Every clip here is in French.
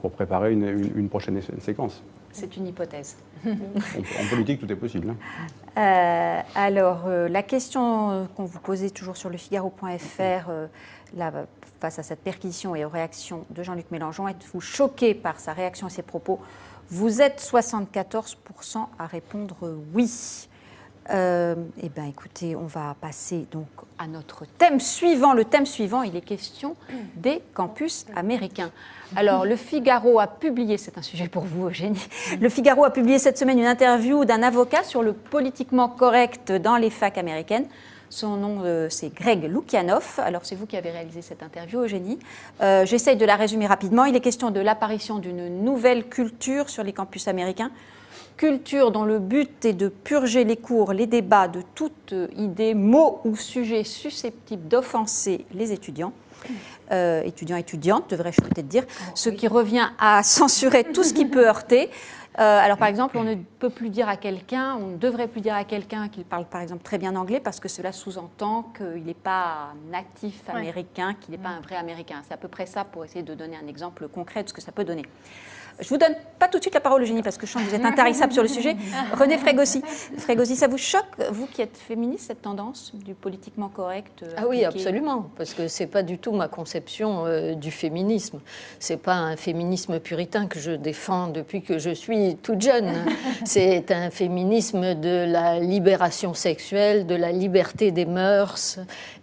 pour préparer une prochaine séquence. C'est une hypothèse. En politique, tout est possible. Alors, la question qu'on vous posait toujours sur lefigaro.fr, face à cette perquisition et aux réactions de Jean-Luc Mélenchon, êtes-vous choqué par sa réaction et ses propos? Vous êtes 74% à répondre oui. Eh bien, écoutez, on va passer donc à notre thème suivant. Le thème suivant, il est question des campus américains. Alors, Le Figaro a publié, c'est un sujet pour vous, Eugénie, Le Figaro a publié cette semaine une interview d'un avocat sur le politiquement correct dans les facs américaines. Son nom, c'est Greg Lukianoff. Alors, c'est vous qui avez réalisé cette interview, Eugénie. J'essaye de la résumer rapidement. Il est question de l'apparition d'une nouvelle culture sur les campus américains. Culture dont le but est de purger les cours, les débats de toute idée, mot ou sujet susceptible d'offenser les étudiants. Étudiants, étudiantes, devrais-je peut-être dire, ce qui revient à censurer tout ce qui peut heurter. Alors par exemple, on ne peut plus dire à quelqu'un, on ne devrait plus dire à quelqu'un qu'il parle par exemple très bien anglais parce que cela sous-entend qu'il n'est pas natif américain, qu'il n'est pas un vrai américain. C'est à peu près ça pour essayer de donner un exemple concret de ce que ça peut donner. Je ne vous donne pas tout de suite la parole, Eugénie, parce que je sens que vous êtes intarissable sur le sujet. René Frégosi, ça vous choque, vous qui êtes féministe, cette tendance du politiquement correct Ah oui, absolument, parce que ce n'est pas du tout ma conception du féminisme. Ce n'est pas un féminisme puritain que je défends depuis que je suis toute jeune. C'est un féminisme de la libération sexuelle, de la liberté des mœurs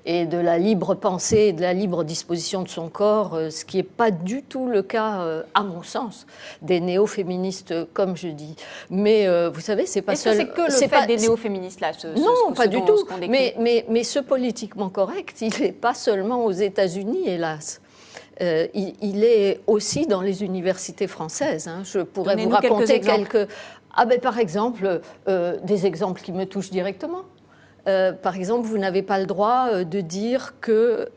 et de la libre pensée et de la libre disposition de son corps, ce qui n'est pas du tout le cas, à mon sens, des néo-féministes, comme je dis. Mais vous savez, c'est pas seul. Est-ce que c'est que le fait des néo-féministes là non, pas du tout. Mais ce politiquement correct, il n'est pas seulement aux États-Unis, hélas. Il est aussi dans les universités françaises. Hein. Je pourrais vous raconter quelques. Ah ben par exemple, des exemples qui me touchent directement. Par exemple, vous n'avez pas le droit de dire que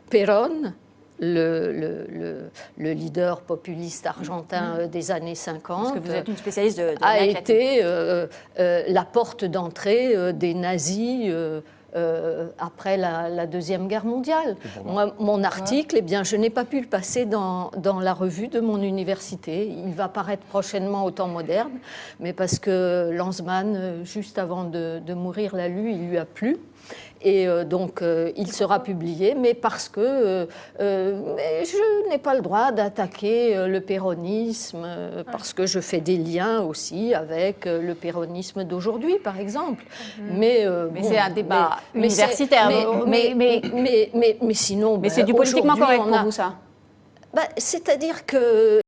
Perón, le leader populiste argentin des années 50, parce que vous êtes une spécialiste de a été la porte d'entrée des nazis après la Deuxième Guerre mondiale. Moi, mon article, eh bien, je n'ai pas pu le passer dans la revue de mon université. Il va paraître prochainement au Temps moderne, mais parce que Lanzmann, juste avant de mourir, l'a lu, il lui a plu. Et donc, il sera publié, mais parce que je n'ai pas le droit d'attaquer le péronisme, parce que je fais des liens aussi avec le péronisme d'aujourd'hui, par exemple. Mais c'est un débat universitaire. Mais sinon... Mais c'est du politiquement correct pour vous, ça? C'est-à-dire que...